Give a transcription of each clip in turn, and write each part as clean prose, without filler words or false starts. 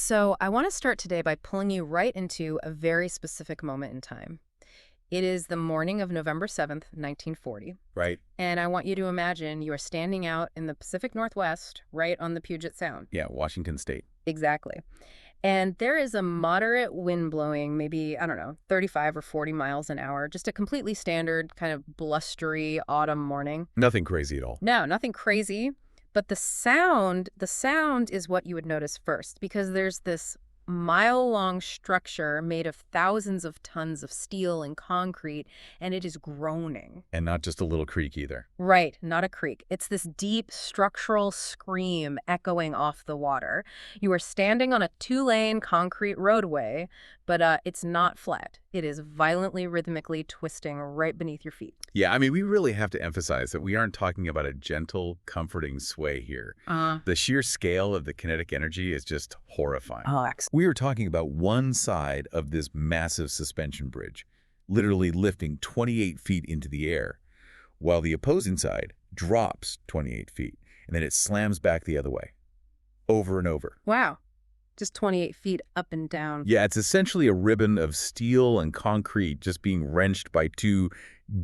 So, I want to start today by pulling you right into a very specific moment in time. It is the morning of November 7th, 1940, Right? and I want you to imagine you are standing out in the Pacific Northwest, right on the Puget Sound. Yeah, Washington State. Exactly. And there is a moderate wind blowing, maybe, I don't know, 35 or 40 miles an hour, just a completely standard kind of blustery autumn morning. Nothing crazy at all. No, nothing crazy, but the sound is what you would notice first because there's this mile-long structure made of thousands of tons of steel and concrete, and it is groaning. And not just a little creek either. Right, not a creek. It's this deep structural scream echoing off the water. You are standing on a two-lane concrete roadway, but it's not flat. It is violently, rhythmically twisting right beneath your feet. Yeah, I mean, we really have to emphasize that we aren't talking about a gentle, comforting sway here. The sheer scale of the kinetic energy is just horrifying. Oh, We are talking about one side of this massive suspension bridge, literally lifting 28 feet into the air, while the opposing side drops 28 feet, and then it slams back the other way, over and over. wow. Just 28 feet up and down. Yeah, it's essentially a ribbon of steel and concrete just being wrenched by two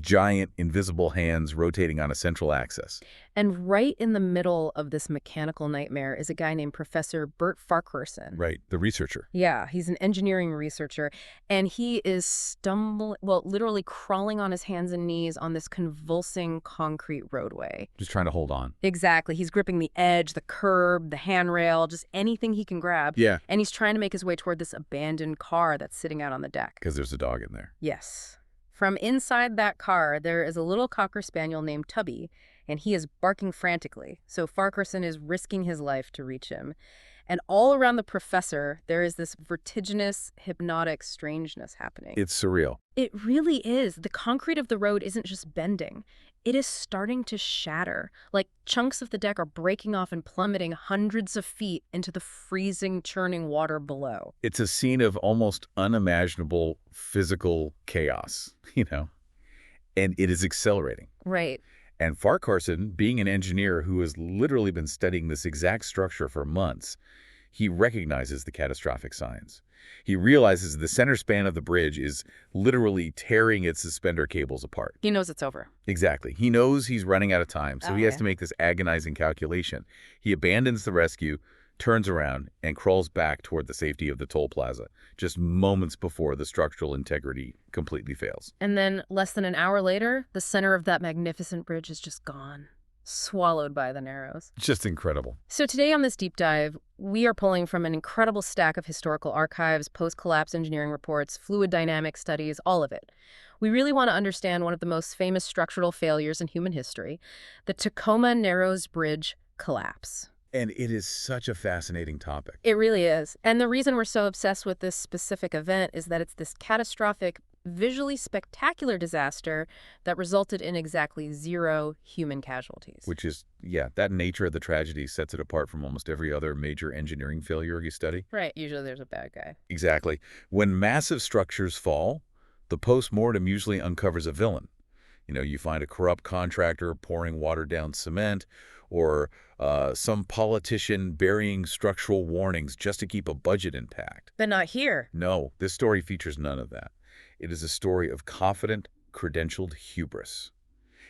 giant invisible hands rotating on a central axis. And right in the middle of this mechanical nightmare is a guy named Professor Bert Farquharson. Right, the researcher. Yeah, he's an engineering researcher, and he is literally crawling on his hands and knees on this convulsing concrete roadway. Just trying to hold on. Exactly. He's gripping the edge, the curb, the handrail, just anything he can grab. Yeah, And he's trying to make his way toward this abandoned car that's sitting out on the deck. because there's a dog in there. Yes. From inside that car, there is a little Cocker Spaniel named Tubby, and he is barking frantically. So Farquharson is risking his life to reach him. And all around the professor, there is this vertiginous, hypnotic strangeness happening. It's surreal. It really is. The concrete of the road isn't just bending. It is starting to shatter. Like chunks of the deck are breaking off and plummeting hundreds of feet into the freezing, churning water below. It's a scene of almost unimaginable physical chaos, and it is accelerating. Right. And Farquharson, being an engineer who has literally been studying this exact structure for months, he recognizes the catastrophic signs. He realizes the center span of the bridge is literally tearing its suspender cables apart. He knows it's over. Exactly. He knows he's running out of time, so he has Okay. to make this agonizing calculation. He abandons the rescue, turns around, and crawls back toward the safety of the toll plaza, just moments before the structural integrity completely fails. And then less than an hour later, the center of that magnificent bridge is just gone, swallowed by the Narrows. Just incredible. So today on this deep dive, we are pulling from an incredible stack of historical archives, post-collapse engineering reports, fluid dynamics studies, all of it. We really want to understand one of the most famous structural failures in human history, the Tacoma Narrows Bridge collapse. And it is such a fascinating topic. It really is. And the reason we're so obsessed with this specific event is that it's this catastrophic, visually spectacular disaster that resulted in exactly 0 human casualties. Which is, yeah, that nature of the tragedy sets it apart from almost every other major engineering failure you study. Right. Usually there's a bad guy. Exactly. When massive structures fall, the post-mortem usually uncovers a villain. You find a corrupt contractor pouring watered-down cement, or some politician burying structural warnings just to keep a budget intact. But not here. No, this story features none of that. It is a story of confident, credentialed hubris.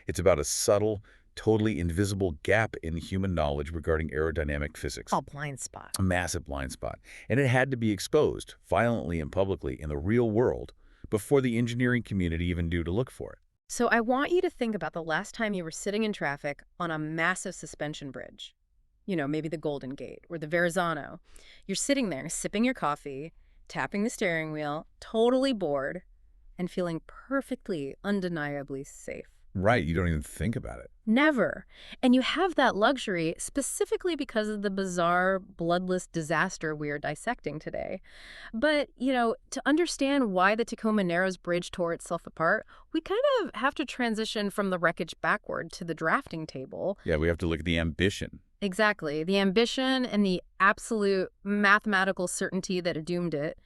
It's about a subtle, totally invisible gap in human knowledge regarding aerodynamic physics. Oh, blind spot. A massive blind spot. And it had to be exposed, violently and publicly, in the real world before the engineering community even knew to look for it. So I want you to think about the last time you were sitting in traffic on a massive suspension bridge. Maybe the Golden Gate or the Verrazano. You're sitting there sipping your coffee, tapping the steering wheel, totally bored, and feeling perfectly, undeniably safe. Right, you don't even think about it. Never. And you have that luxury specifically because of the bizarre, bloodless disaster we are dissecting today. But, to understand why the Tacoma Narrows Bridge tore itself apart, we kind of have to transition from the wreckage backward to the drafting table. Yeah, we have to look at the ambition. Exactly. The ambition and the absolute mathematical certainty that doomed it.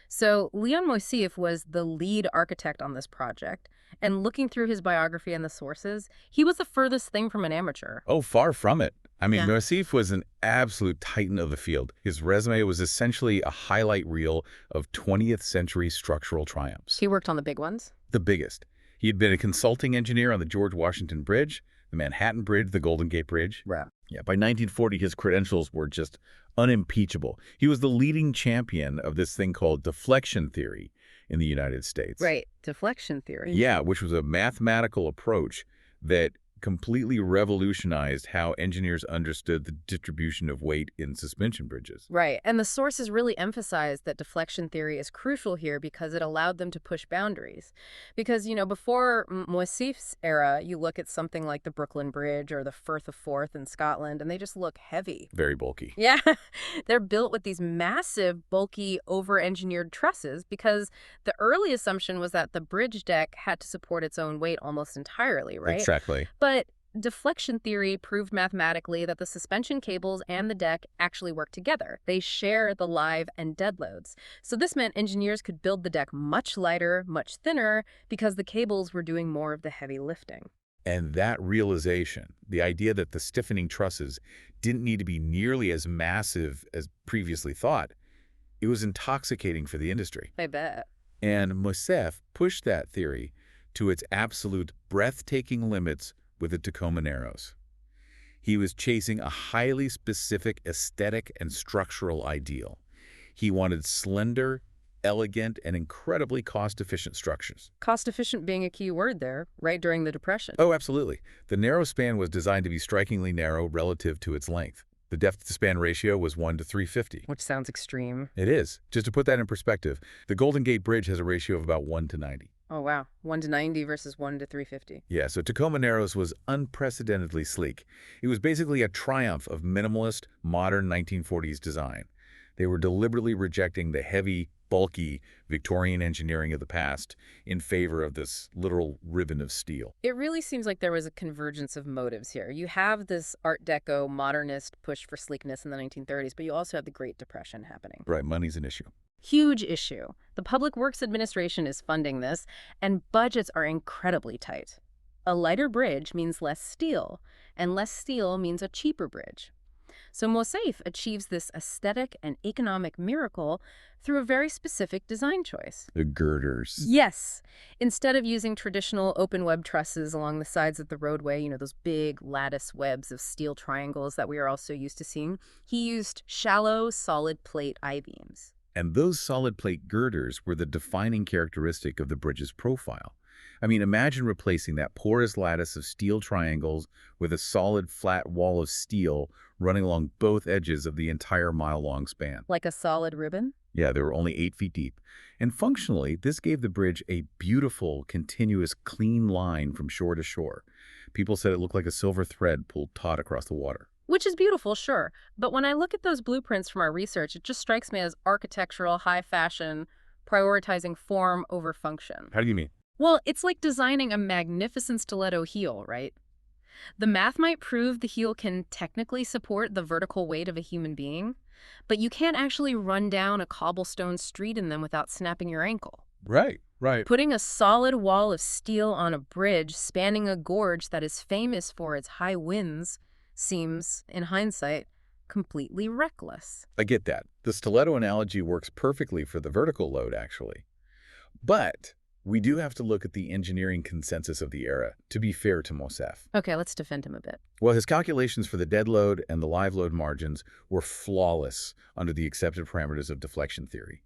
So Leon Moisseiff was the lead architect on this project. And looking through his biography and the sources, he was the furthest thing from an amateur. Oh, far from it. I mean, Yeah. Moisseiff was an absolute titan of the field. His resume was essentially a highlight reel of 20th century structural triumphs. He worked on the big ones. The biggest. He had been a consulting engineer on the George Washington Bridge, the Manhattan Bridge, the Golden Gate Bridge. Right. Yeah, by 1940, his credentials were just unimpeachable. He was the leading champion of this thing called deflection theory in the United States. Right. Deflection theory. Yeah, which was a mathematical approach that completely revolutionized how engineers understood the distribution of weight in suspension bridges. Right. And the sources really emphasize that deflection theory is crucial here because it allowed them to push boundaries. Because, before Moisseiff's era, you look at something like the Brooklyn Bridge or the Firth of Forth in Scotland, and they just look heavy. Very bulky. Yeah. They're built with these massive, bulky, over-engineered trusses because the early assumption was that the bridge deck had to support its own weight almost entirely, right? Exactly. But deflection theory proved mathematically that the suspension cables and the deck actually work together. They share the live and dead loads. So this meant engineers could build the deck much lighter, much thinner, because the cables were doing more of the heavy lifting. And that realization, the idea that the stiffening trusses didn't need to be nearly as massive as previously thought, it was intoxicating for the industry. I bet. And Moisseiff pushed that theory to its absolute breathtaking limits with the Tacoma Narrows. He was chasing a highly specific aesthetic and structural ideal. He wanted slender, elegant, and incredibly cost-efficient structures. Cost-efficient being a key word there, right during the Depression. Oh, absolutely. The narrow span was designed to be strikingly narrow relative to its length. The depth-to-span ratio was 1 to 350. Which sounds extreme. It is. Just to put that in perspective, the Golden Gate Bridge has a ratio of about 1 to 90. Oh, wow. 1 to 90 versus 1 to 350. Yeah, so Tacoma Narrows was unprecedentedly sleek. It was basically a triumph of minimalist, modern 1940s design. They were deliberately rejecting the heavy, bulky Victorian engineering of the past in favor of this literal ribbon of steel. It really seems like there was a convergence of motives here. You have this Art Deco modernist push for sleekness in the 1930s, but you also have the Great Depression happening. Right, money's an issue. Huge issue. The Public Works Administration is funding this, and budgets are incredibly tight. A lighter bridge means less steel, and less steel means a cheaper bridge. So Moisseiff achieves this aesthetic and economic miracle through a very specific design choice. The girders. Yes. Instead of using traditional open web trusses along the sides of the roadway, those big lattice webs of steel triangles that we are also used to seeing, he used shallow, solid plate I-beams. And those solid plate girders were the defining characteristic of the bridge's profile. I mean, imagine replacing that porous lattice of steel triangles with a solid flat wall of steel running along both edges of the entire mile-long span. Like a solid ribbon? Yeah, they were only 8 feet deep. And functionally, this gave the bridge a beautiful, continuous, clean line from shore to shore. People said it looked like a silver thread pulled taut across the water. Which is beautiful, sure. But when I look at those blueprints from our research, it just strikes me as architectural, high fashion, prioritizing form over function. How do you mean? Well, it's like designing a magnificent stiletto heel, right? The math might prove the heel can technically support the vertical weight of a human being, but you can't actually run down a cobblestone street in them without snapping your ankle. Right. Putting a solid wall of steel on a bridge spanning a gorge that is famous for its high winds seems, in hindsight, completely reckless. I get that. The stiletto analogy works perfectly for the vertical load, actually. But we do have to look at the engineering consensus of the era, to be fair to Moisseiff. Okay, let's defend him a bit. Well, his calculations for the dead load and the live load margins were flawless under the accepted parameters of deflection theory.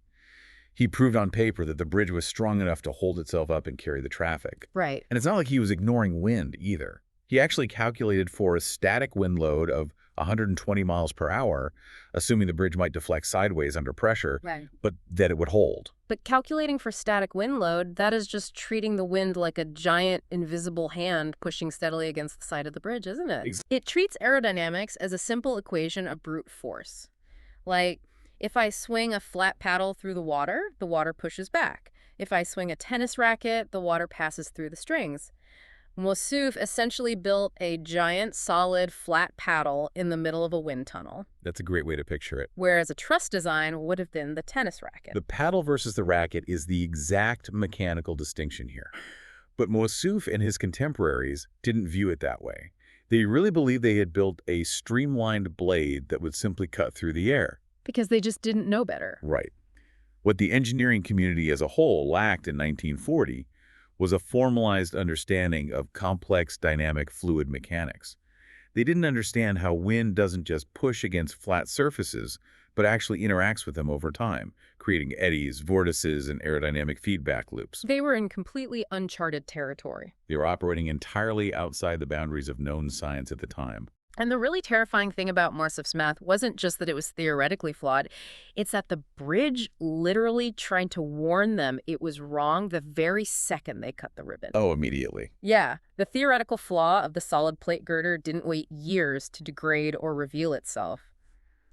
He proved on paper that the bridge was strong enough to hold itself up and carry the traffic. Right. And it's not like he was ignoring wind, either. He actually calculated for a static wind load of 120 miles per hour, assuming the bridge might deflect sideways under pressure, Right. but that it would hold. But calculating for static wind load, that is just treating the wind like a giant invisible hand pushing steadily against the side of the bridge, isn't it? It treats aerodynamics as a simple equation of brute force. Like, if I swing a flat paddle through the water pushes back. If I swing a tennis racket, the water passes through the strings. Moisseiff essentially built a giant, solid, flat paddle in the middle of a wind tunnel, That's a great way to picture it. whereas a truss design would have been the tennis racket. The paddle versus the racket is the exact mechanical distinction here. But Moisseiff and his contemporaries didn't view it that way. They really believed they had built a streamlined blade that would simply cut through the air. Because they just didn't know better. Right. What the engineering community as a whole lacked in 1940 was a formalized understanding of complex dynamic fluid mechanics. They didn't understand how wind doesn't just push against flat surfaces, but actually interacts with them over time, creating eddies, vortices, and aerodynamic feedback loops. They were in completely uncharted territory. They were operating entirely outside the boundaries of known science at the time. And the really terrifying thing about Moisseiff's math wasn't just that it was theoretically flawed. It's that the bridge literally tried to warn them it was wrong the very second they cut the ribbon. Oh, immediately. Yeah, the theoretical flaw of the solid plate girder didn't wait years to degrade or reveal itself.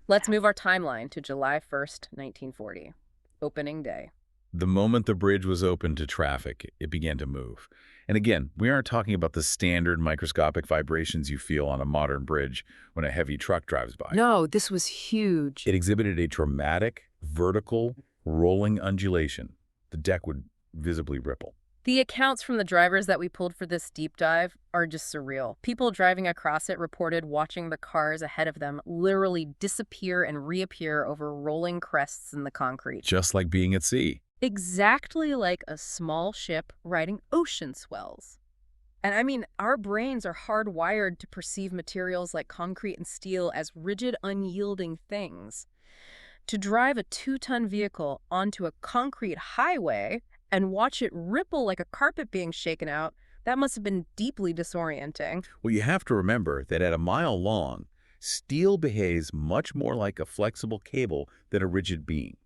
Let's move our timeline to July 1st, 1940, opening day. The moment the bridge was open to traffic, it began to move. And again, we aren't talking about the standard microscopic vibrations you feel on a modern bridge when a heavy truck drives by. No, this was huge. It exhibited a dramatic, vertical, rolling undulation. The deck would visibly ripple. The accounts from the drivers that we pulled for this deep dive are just surreal. People driving across it reported watching the cars ahead of them literally disappear and reappear over rolling crests in the concrete. Just like being at sea. Exactly like a small ship riding ocean swells. And I mean, our brains are hardwired to perceive materials like concrete and steel as rigid, unyielding things. To drive a 2-ton vehicle onto a concrete highway and watch it ripple like a carpet being shaken out, that must have been deeply disorienting. Well, you have to remember that at a mile long, steel behaves much more like a flexible cable than a rigid beam.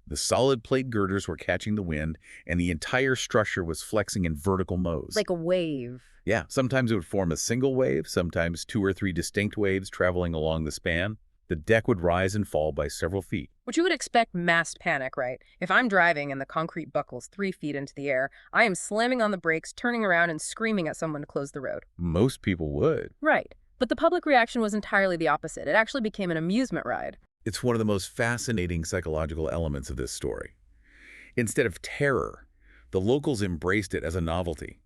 The solid plate girders were catching the wind, and the entire structure was flexing in vertical modes. Like a wave. Yeah, sometimes it would form a single wave, sometimes 2 or 3 distinct waves traveling along the span. The deck would rise and fall by several feet. Which you would expect mass panic, right? If I'm driving and the concrete buckles 3 feet into the air, I am slamming on the brakes, turning around and screaming at someone to close the road. Most people would. Right. But the public reaction was entirely the opposite. It actually became an amusement ride. It's one of the most fascinating psychological elements of this story. Instead of terror, the locals embraced it as a novelty.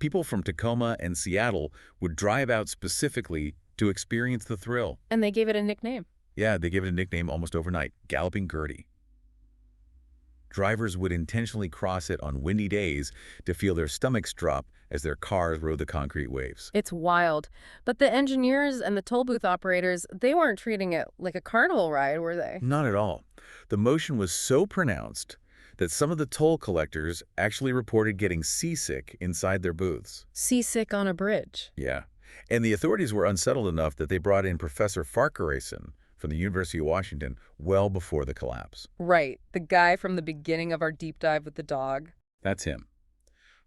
People from Tacoma and Seattle would drive out specifically to experience the thrill. And they gave it a nickname. Yeah, they gave it a nickname almost overnight, Galloping Gertie. Drivers would intentionally cross it on windy days to feel their stomachs drop as their cars rode the concrete waves. It's wild. But the engineers and the toll booth operators, they weren't treating it like a carnival ride, were they? Not at all. The motion was so pronounced that some of the toll collectors actually reported getting seasick inside their booths. Seasick on a bridge. Yeah. And the authorities were unsettled enough that they brought in Professor Farquharson from the University of Washington well before the collapse. Right. The guy from the beginning of our deep dive with the dog. That's him.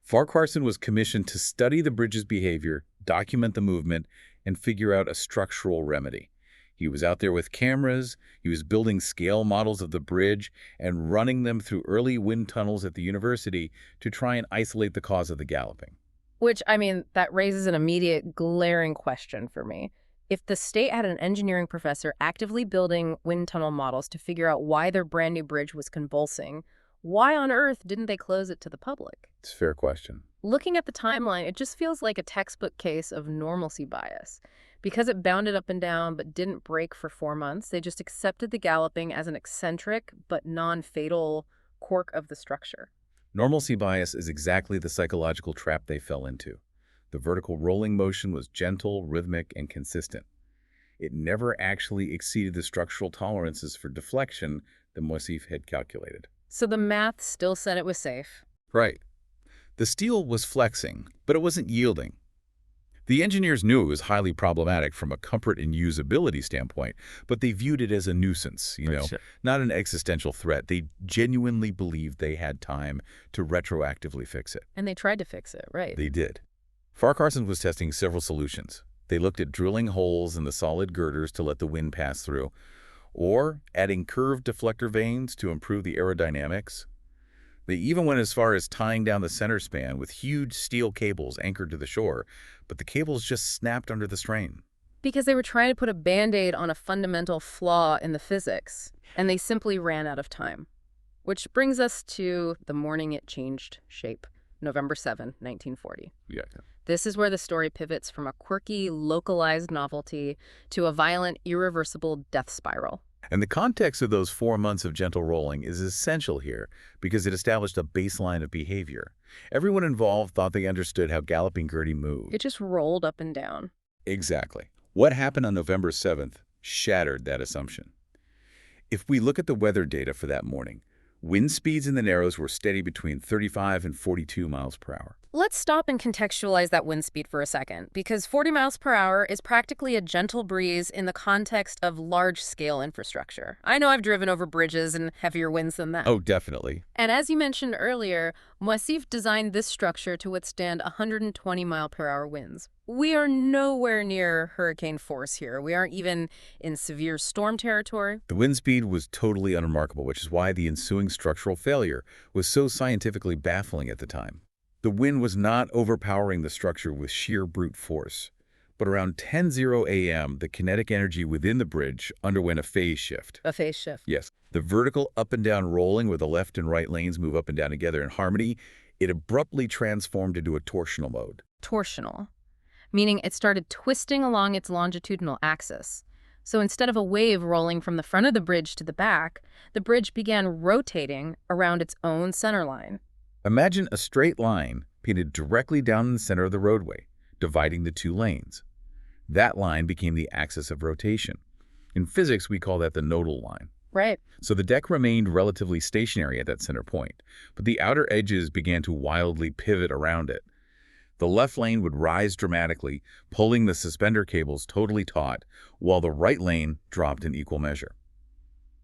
Farquharson was commissioned to study the bridge's behavior, document the movement, and figure out a structural remedy. He was out there with cameras, he was building scale models of the bridge, and running them through early wind tunnels at the university to try and isolate the cause of the galloping. Which, I mean, that raises an immediate glaring question for me. If the state had an engineering professor actively building wind tunnel models to figure out why their brand new bridge was convulsing, why on earth didn't they close it to the public? It's a fair question. Looking at the timeline, it just feels like a textbook case of normalcy bias. Because it bounded up and down but didn't break for 4 months, they just accepted the galloping as an eccentric but non-fatal quirk of the structure. Normalcy bias is exactly the psychological trap they fell into. The vertical rolling motion was gentle, rhythmic, and consistent. It never actually exceeded the structural tolerances for deflection that Moisseiff had calculated. So the math still said it was safe. Right. The steel was flexing, but it wasn't yielding. The engineers knew it was highly problematic from a comfort and usability standpoint, but they viewed it as a nuisance, not an existential threat. They genuinely believed they had time to retroactively fix it. And they tried to fix it, right? They did. Farquharson was testing several solutions. They looked at drilling holes in the solid girders to let the wind pass through, or adding curved deflector vanes to improve the aerodynamics. They even went as far as tying down the center span with huge steel cables anchored to the shore, but the cables just snapped under the strain. Because they were trying to put a Band-Aid on a fundamental flaw in the physics, and they simply ran out of time. Which brings us to the morning it changed shape. November 7, 1940. Yeah. This is where the story pivots from a quirky, localized novelty to a violent, irreversible death spiral. And the context of those 4 months of gentle rolling is essential here because it established a baseline of behavior. Everyone involved thought they understood how Galloping Gertie moved. It just rolled up and down. Exactly. What happened on November 7th shattered that assumption. If we look at the weather data for that morning, wind speeds in the Narrows were steady between 35 and 42 miles per hour. Let's stop and contextualize that wind speed for a second, because 40 miles per hour is practically a gentle breeze in the context of large-scale infrastructure. I know I've driven over bridges and heavier winds than that. Oh, definitely. And as you mentioned earlier, Moisseiff designed this structure to withstand 120-mile-per-hour winds. We are nowhere near hurricane force here. We aren't even in severe storm territory. The wind speed was totally unremarkable, which is why the ensuing structural failure was so scientifically baffling at the time. The wind was not overpowering the structure with sheer brute force. But around 10:00 a.m., the kinetic energy within the bridge underwent a phase shift. A phase shift. Yes, the vertical up and down rolling where the left and right lanes move up and down together in harmony, it abruptly transformed into a torsional mode. Torsional, meaning it started twisting along its longitudinal axis. So instead of a wave rolling from the front of the bridge to the back, the bridge began rotating around its own center line. Imagine a straight line painted directly down the center of the roadway, dividing the two lanes. That line became the axis of rotation. In physics, we call that the nodal line. Right. So the deck remained relatively stationary at that center point, but the outer edges began to wildly pivot around it. The left lane would rise dramatically, pulling the suspender cables totally taut, while the right lane dropped in equal measure.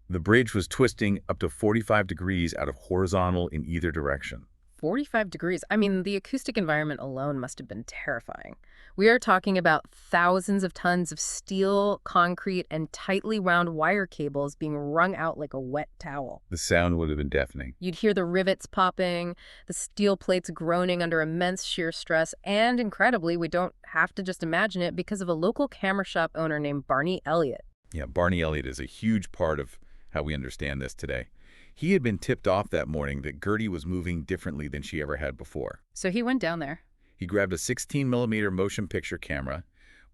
The bridge was twisting up to 45 degrees out of horizontal in either direction. 45 degrees. I mean, the acoustic environment alone must have been terrifying. We are talking about thousands of tons of steel, concrete, and tightly wound wire cables being wrung out like a wet towel. The sound would have been deafening. You'd hear the rivets popping, the steel plates groaning under immense shear stress, and incredibly, we don't have to just imagine it because of a local camera shop owner named Barney Elliott. Yeah, Barney Elliott is a huge part of how we understand this today. He had been tipped off that morning that Gertie was moving differently than she ever had before. So he went down there. He grabbed a 16mm motion picture camera,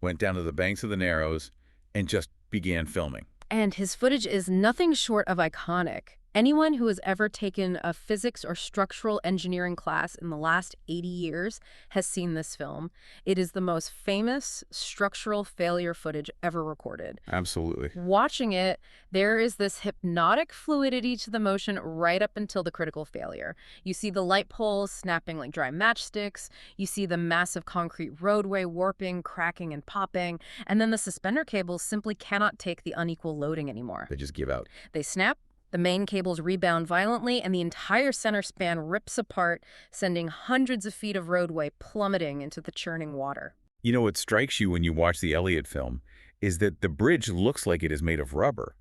went down to the banks of the Narrows, and just began filming. And his footage is nothing short of iconic. Anyone who has ever taken a physics or structural engineering class in the last 80 years has seen this film. It is the most famous structural failure footage ever recorded. Absolutely. Watching it, there is this hypnotic fluidity to the motion right up until the critical failure. You see the light poles snapping like dry matchsticks. You see the massive concrete roadway warping, cracking, and popping. And then the suspender cables simply cannot take the unequal loading anymore. They just give out. They snap. The main cables rebound violently, and the entire center span rips apart, sending hundreds of feet of roadway plummeting into the churning water. You know what strikes you when you watch the Elliott film is that the bridge looks like it is made of rubber.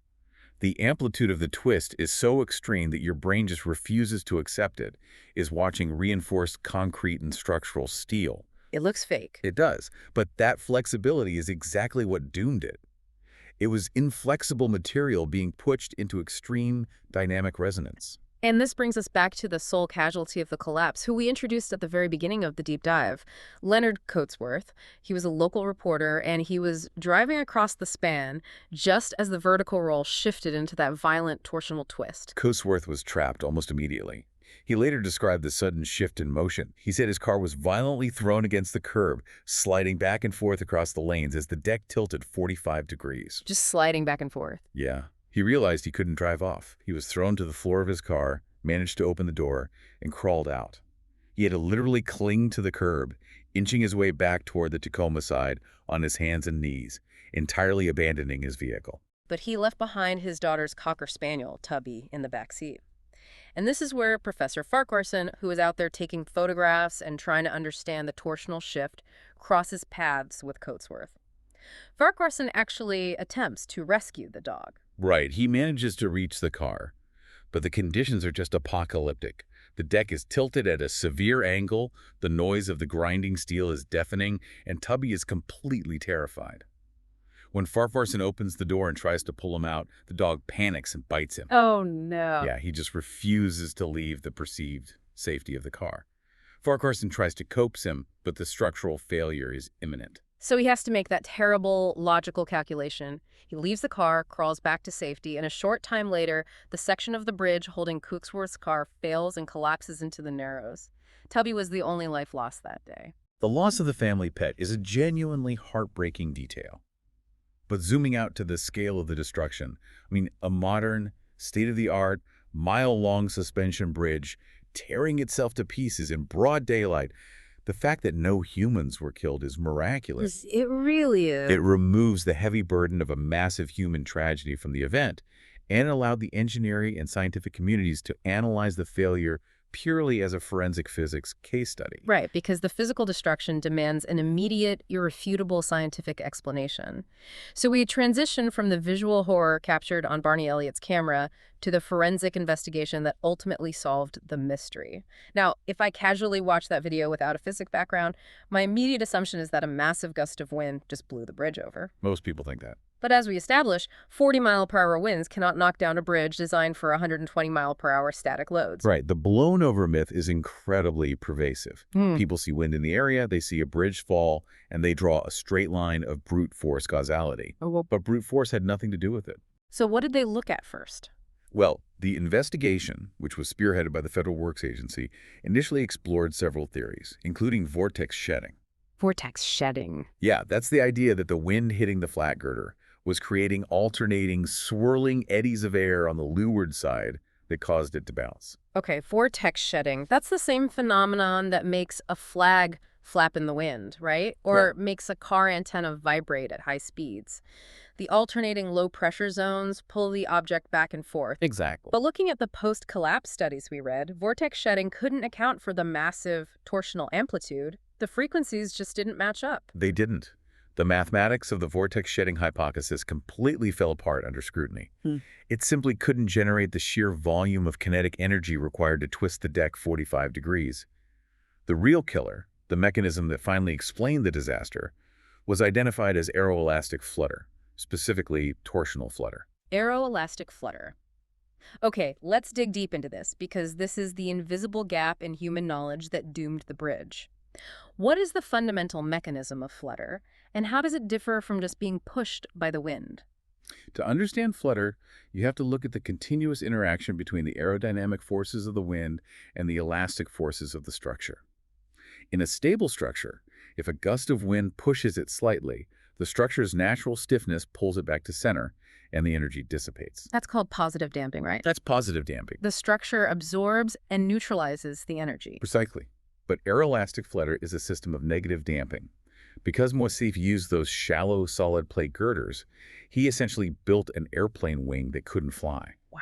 The amplitude of the twist is so extreme that your brain just refuses to accept it, is watching reinforced concrete and structural steel. It looks fake. It does, but that flexibility is exactly what doomed it. It was inflexible material being pushed into extreme dynamic resonance. And this brings us back to the sole casualty of the collapse, who we introduced at the very beginning of the deep dive, Leonard Coatsworth. He was a local reporter, and he was driving across the span just as the vertical roll shifted into that violent torsional twist. Coatsworth was trapped almost immediately. He later described the sudden shift in motion. He said his car was violently thrown against the curb, sliding back and forth across the lanes as the deck tilted 45 degrees. Just sliding back and forth. Yeah. He realized he couldn't drive off. He was thrown to the floor of his car, managed to open the door, and crawled out. He had to literally cling to the curb, inching his way back toward the Tacoma side on his hands and knees, entirely abandoning his vehicle. But he left behind his daughter's Cocker Spaniel, Tubby, in the back seat. And this is where Professor Farquharson, who is out there taking photographs and trying to understand the torsional shift, crosses paths with Coatsworth. Farquharson actually attempts to rescue the dog. Right, he manages to reach the car, but the conditions are just apocalyptic. The deck is tilted at a severe angle, the noise of the grinding steel is deafening, and Tubby is completely terrified. When Farquharson opens the door and tries to pull him out, the dog panics and bites him. Oh, no. Yeah, he just refuses to leave the perceived safety of the car. Farquharson tries to coax him, but the structural failure is imminent. So he has to make that terrible logical calculation. He leaves the car, crawls back to safety, and a short time later, the section of the bridge holding Cooksworth's car fails and collapses into the Narrows. Tubby was the only life lost that day. The loss of the family pet is a genuinely heartbreaking detail. But zooming out to the scale of the destruction, a modern, state-of-the-art, mile-long suspension bridge tearing itself to pieces in broad daylight, the fact that no humans were killed is miraculous. It really is. It removes the heavy burden of a massive human tragedy from the event and allowed the engineering and scientific communities to analyze the failure purely as a forensic physics case study. Right, because the physical destruction demands an immediate, irrefutable scientific explanation. So we transition from the visual horror captured on Barney Elliott's camera to the forensic investigation that ultimately solved the mystery. Now, if I casually watch that video without a physics background, my immediate assumption is that a massive gust of wind just blew the bridge over. Most people think that. But as we establish, 40-mile-per-hour winds cannot knock down a bridge designed for 120-mile-per-hour static loads. Right. The blown-over myth is incredibly pervasive. People see wind in the area, they see a bridge fall, and they draw a straight line of brute force causality. But brute force had nothing to do with it. So what did they look at first? Well, the investigation, which was spearheaded by the Federal Works Agency, initially explored several theories, including vortex shedding. Vortex shedding. Yeah, that's the idea that the wind hitting the flat girder was creating alternating, swirling eddies of air on the leeward side that caused it to bounce. Okay, vortex shedding. That's the same phenomenon that makes a flag flap in the wind, right? Or makes a car antenna vibrate at high speeds. The alternating low-pressure zones pull the object back and forth. Exactly. But looking at the post-collapse studies we read, vortex shedding couldn't account for the massive torsional amplitude. The frequencies just didn't match up. They didn't. The mathematics of the vortex shedding hypothesis completely fell apart under scrutiny. It simply couldn't generate the sheer volume of kinetic energy required to twist the deck 45 degrees. The real killer, the mechanism that finally explained the disaster, was identified as aeroelastic flutter, specifically torsional flutter. Aeroelastic flutter. Okay, let's dig deep into this, because this is the invisible gap in human knowledge that doomed the bridge. What is the fundamental mechanism of flutter, and how does it differ from just being pushed by the wind? To understand flutter, you have to look at the continuous interaction between the aerodynamic forces of the wind and the elastic forces of the structure. In a stable structure, if a gust of wind pushes it slightly, the structure's natural stiffness pulls it back to center, and the energy dissipates. That's called positive damping, right? That's positive damping. The structure absorbs and neutralizes the energy. Precisely. But aeroelastic flutter is a system of negative damping. Because Moisseiff used those shallow solid plate girders, he essentially built an airplane wing that couldn't fly. Wow.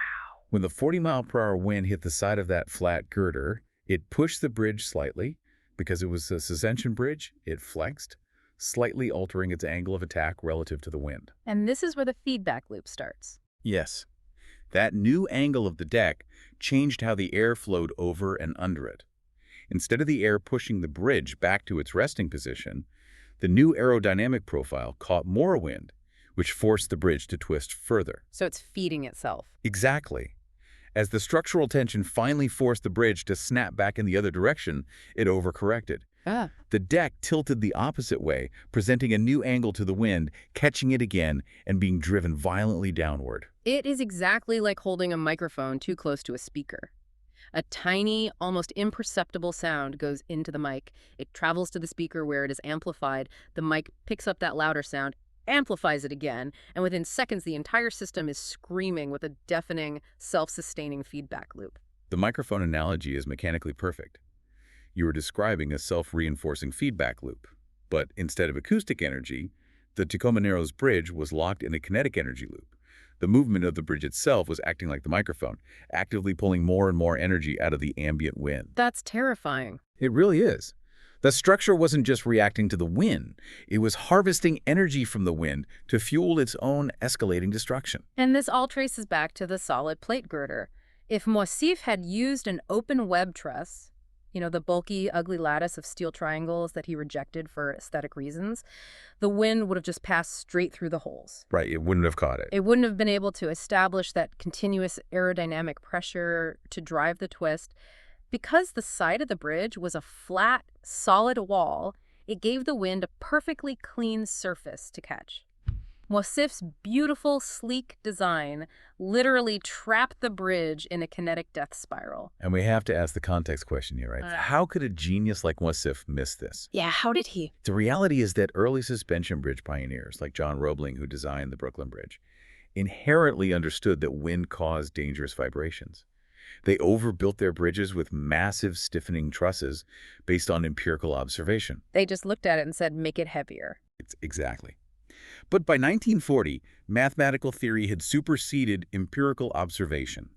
When the 40-mile-per-hour wind hit the side of that flat girder, it pushed the bridge slightly. Because it was a suspension bridge, it flexed, slightly altering its angle of attack relative to the wind. And this is where the feedback loop starts. Yes. That new angle of the deck changed how the air flowed over and under it. Instead of the air pushing the bridge back to its resting position, the new aerodynamic profile caught more wind, which forced the bridge to twist further. So it's feeding itself. Exactly. As the structural tension finally forced the bridge to snap back in the other direction, it overcorrected. The deck tilted the opposite way, presenting a new angle to the wind, catching it again, and being driven violently downward. It is exactly like holding a microphone too close to a speaker. A tiny, almost imperceptible sound goes into the mic. It travels to the speaker where it is amplified. The mic picks up that louder sound, amplifies it again, and within seconds the entire system is screaming with a deafening, self-sustaining feedback loop. The microphone analogy is mechanically perfect. You are describing a self-reinforcing feedback loop. But instead of acoustic energy, the Tacoma Narrows Bridge was locked in a kinetic energy loop. The movement of the bridge itself was acting like the microphone, actively pulling more and more energy out of the ambient wind. That's terrifying. It really is. The structure wasn't just reacting to the wind. It was harvesting energy from the wind to fuel its own escalating destruction. And this all traces back to the solid plate girder. If Moisseiff had used an open web truss, the bulky, ugly lattice of steel triangles that he rejected for aesthetic reasons, the wind would have just passed straight through the holes. Right, it wouldn't have caught it. It wouldn't have been able to establish that continuous aerodynamic pressure to drive the twist. Because the side of the bridge was a flat, solid wall, it gave the wind a perfectly clean surface to catch. Moisseiff's beautiful, sleek design literally trapped the bridge in a kinetic death spiral. And we have to ask the context question here, right? How could a genius like Moisseiff miss this? Yeah, how did he? The reality is that early suspension bridge pioneers, like John Roebling, who designed the Brooklyn Bridge, inherently understood that wind caused dangerous vibrations. They overbuilt their bridges with massive stiffening trusses based on empirical observation. They just looked at it and said, make it heavier. Exactly. But by 1940, mathematical theory had superseded empirical observation.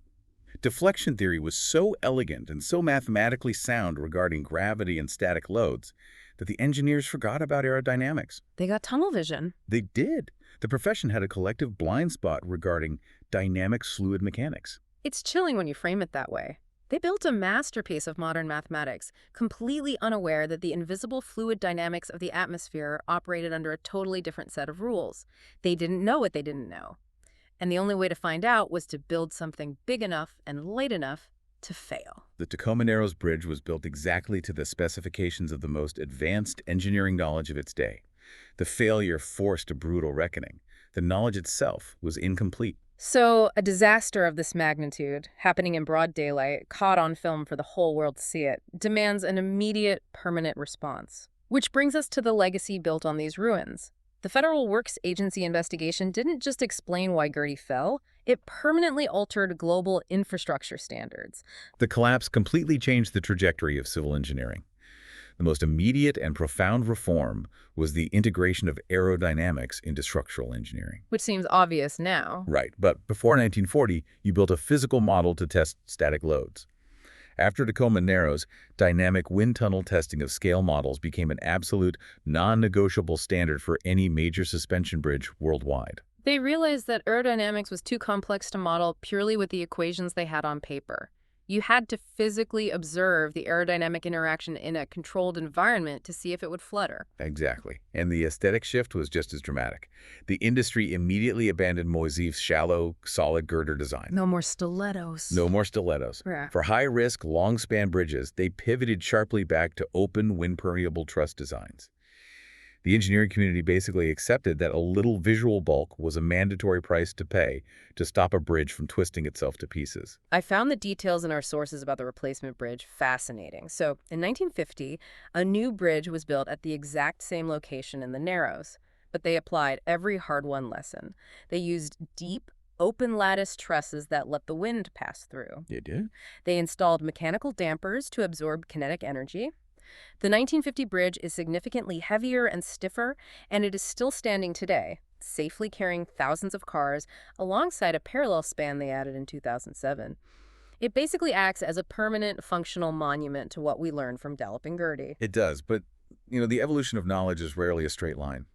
Deflection theory was so elegant and so mathematically sound regarding gravity and static loads that the engineers forgot about aerodynamics. They got tunnel vision. They did. The profession had a collective blind spot regarding dynamic fluid mechanics. It's chilling when you frame it that way. They built a masterpiece of modern mathematics, completely unaware that the invisible fluid dynamics of the atmosphere operated under a totally different set of rules. They didn't know what they didn't know. And the only way to find out was to build something big enough and light enough to fail. The Tacoma Narrows Bridge was built exactly to the specifications of the most advanced engineering knowledge of its day. The failure forced a brutal reckoning. The knowledge itself was incomplete. So, a disaster of this magnitude, happening in broad daylight, caught on film for the whole world to see it, demands an immediate, permanent response. Which brings us to the legacy built on these ruins. The Federal Works Agency investigation didn't just explain why Gertie fell, it permanently altered global infrastructure standards. The collapse completely changed the trajectory of civil engineering. The most immediate and profound reform was the integration of aerodynamics into structural engineering. Which seems obvious now. Right, but before 1940, you built a physical model to test static loads. After Tacoma Narrows, dynamic wind tunnel testing of scale models became an absolute, non-negotiable standard for any major suspension bridge worldwide. They realized that aerodynamics was too complex to model purely with the equations they had on paper. You had to physically observe the aerodynamic interaction in a controlled environment to see if it would flutter. Exactly. And the aesthetic shift was just as dramatic. The industry immediately abandoned Moisseiff's shallow, solid girder design. No more stilettos. No more stilettos. Yeah. For high-risk, long-span bridges, they pivoted sharply back to open, wind-permeable truss designs. The engineering community basically accepted that a little visual bulk was a mandatory price to pay to stop a bridge from twisting itself to pieces. I found the details in our sources about the replacement bridge fascinating. So, in 1950, a new bridge was built at the exact same location in the Narrows, but they applied every hard-won lesson. They used deep, open lattice trusses that let the wind pass through. You did? They installed mechanical dampers to absorb kinetic energy. The 1950 bridge is significantly heavier and stiffer, and it is still standing today, safely carrying thousands of cars alongside a parallel span they added in 2007. It basically acts as a permanent functional monument to what we learned from Galloping Gertie. It does, but, the evolution of knowledge is rarely a straight line.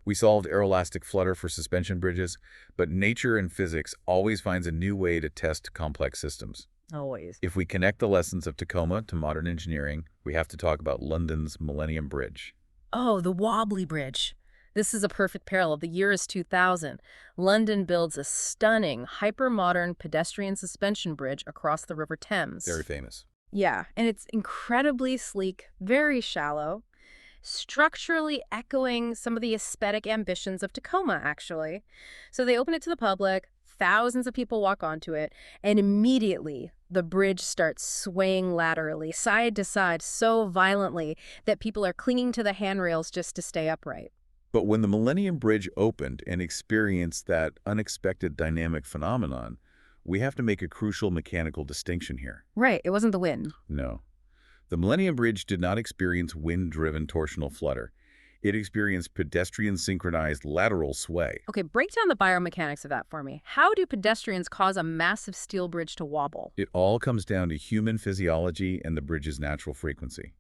We solved aeroelastic flutter for suspension bridges, but nature and physics always finds a new way to test complex systems. Always. If we connect the lessons of Tacoma to modern engineering, we have to talk about London's Millennium Bridge. Oh, the wobbly bridge. This is a perfect parallel. The year is 2000. London builds a stunning, hyper-modern pedestrian suspension bridge across the River Thames. Very famous. Yeah, and it's incredibly sleek, very shallow, structurally echoing some of the aesthetic ambitions of Tacoma, actually. So they open it to the public. Thousands of people walk onto it, and immediately the bridge starts swaying laterally, side to side, so violently that people are clinging to the handrails just to stay upright. But when the Millennium Bridge opened and experienced that unexpected dynamic phenomenon, we have to make a crucial mechanical distinction here. Right, it wasn't the wind. No. The Millennium Bridge did not experience wind-driven torsional flutter. It experienced pedestrian-synchronized lateral sway. Okay, break down the biomechanics of that for me. How do pedestrians cause a massive steel bridge to wobble? It all comes down to human physiology and the bridge's natural frequency.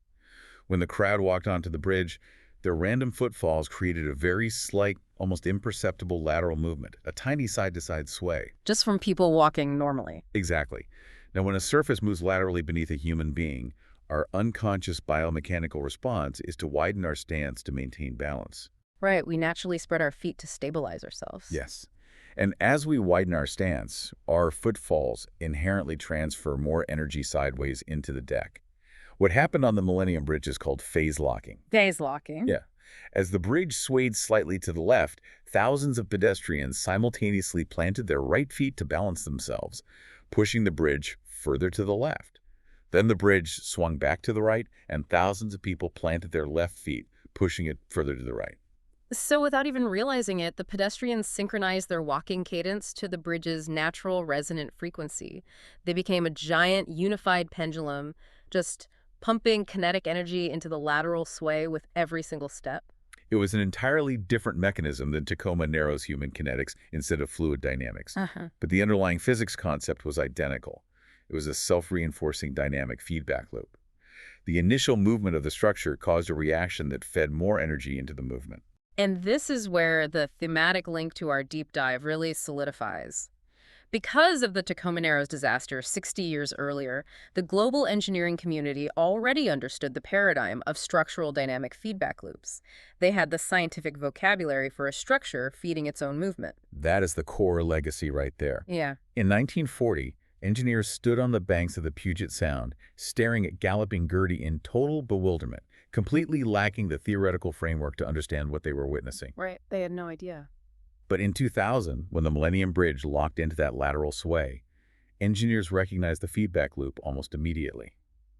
When the crowd walked onto the bridge, their random footfalls created a very slight, almost imperceptible lateral movement, a tiny side-to-side sway. Just from people walking normally. Exactly. Now, when a surface moves laterally beneath a human being, our unconscious biomechanical response is to widen our stance to maintain balance. Right, we naturally spread our feet to stabilize ourselves. Yes. And as we widen our stance, our footfalls inherently transfer more energy sideways into the deck. What happened on the Millennium Bridge is called phase locking. Phase locking. Yeah. As the bridge swayed slightly to the left, thousands of pedestrians simultaneously planted their right feet to balance themselves, pushing the bridge further to the left. Then the bridge swung back to the right, and thousands of people planted their left feet, pushing it further to the right. So without even realizing it, the pedestrians synchronized their walking cadence to the bridge's natural resonant frequency. They became a giant unified pendulum, just pumping kinetic energy into the lateral sway with every single step. It was an entirely different mechanism than Tacoma Narrows human kinetics instead of fluid dynamics. Uh-huh. But the underlying physics concept was identical. It was a self-reinforcing dynamic feedback loop. The initial movement of the structure caused a reaction that fed more energy into the movement. And this is where the thematic link to our deep dive really solidifies. Because of the Tacoma Narrows disaster 60 years earlier, the global engineering community already understood the paradigm of structural dynamic feedback loops. They had the scientific vocabulary for a structure feeding its own movement. That is the core legacy right there. Yeah. In 1940, engineers stood on the banks of the Puget Sound, staring at Galloping Gertie in total bewilderment, completely lacking the theoretical framework to understand what they were witnessing. Right. They had no idea. But in 2000, when the Millennium Bridge locked into that lateral sway, engineers recognized the feedback loop almost immediately.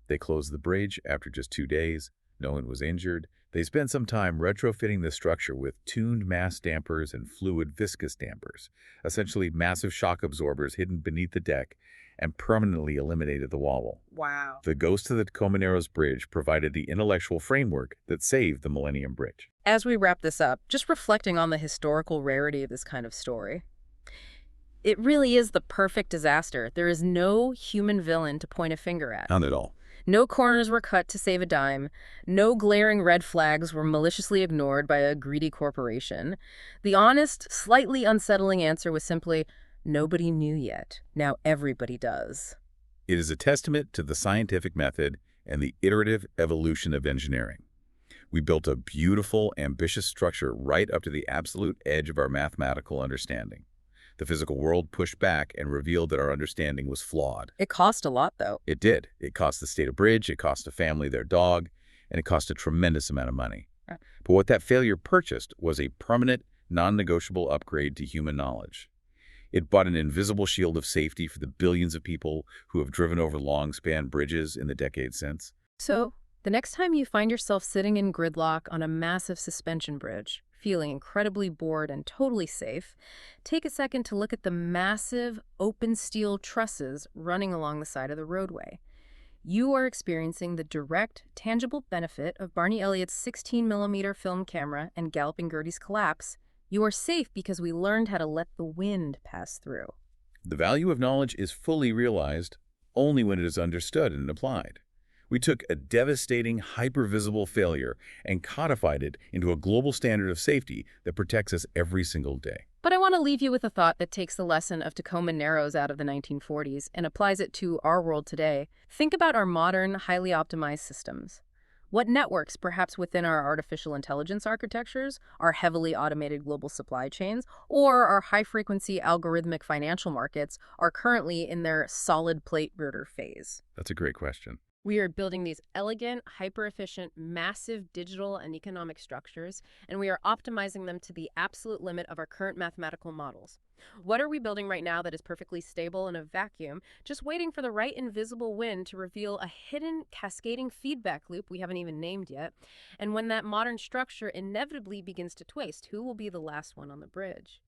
They closed the bridge after just 2 days. No one was injured. They spent some time retrofitting the structure with tuned mass dampers and fluid viscous dampers, essentially massive shock absorbers hidden beneath the deck, and permanently eliminated the wobble. Wow. The ghost of the Tacoma Narrows Bridge provided the intellectual framework that saved the Millennium Bridge. As we wrap this up, just reflecting on the historical rarity of this kind of story. It really is the perfect disaster. There is no human villain to point a finger at. Not at all. No corners were cut to save a dime. No glaring red flags were maliciously ignored by a greedy corporation. The honest, slightly unsettling answer was simply, nobody knew yet. Now everybody does. It is a testament to the scientific method and the iterative evolution of engineering. We built a beautiful, ambitious structure right up to the absolute edge of our mathematical understanding. The physical world pushed back and revealed that our understanding was flawed. It cost a lot, though. It did. It cost the state a bridge, it cost a family their dog, and it cost a tremendous amount of money. Right. But what that failure purchased was a permanent, non-negotiable upgrade to human knowledge. It bought an invisible shield of safety for the billions of people who have driven over long-span bridges in the decades since. So, the next time you find yourself sitting in gridlock on a massive suspension bridge, feeling incredibly bored and totally safe, take a second to look at the massive open steel trusses running along the side of the roadway. You are experiencing the direct, tangible benefit of Barney Elliott's 16mm film camera and Galloping Gertie's collapse. You are safe because we learned how to let the wind pass through. The value of knowledge is fully realized only when it is understood and applied. We took a devastating, hypervisible failure and codified it into a global standard of safety that protects us every single day. But I want to leave you with a thought that takes the lesson of Tacoma Narrows out of the 1940s and applies it to our world today. Think about our modern, highly optimized systems. What networks, perhaps within our artificial intelligence architectures, our heavily automated global supply chains, or our high-frequency algorithmic financial markets, are currently in their solid plate rudder phase? That's a great question. We are building these elegant, hyper-efficient, massive digital and economic structures, and we are optimizing them to the absolute limit of our current mathematical models. What are we building right now that is perfectly stable in a vacuum, just waiting for the right invisible wind to reveal a hidden, cascading feedback loop we haven't even named yet? And when that modern structure inevitably begins to twist, who will be the last one on the bridge?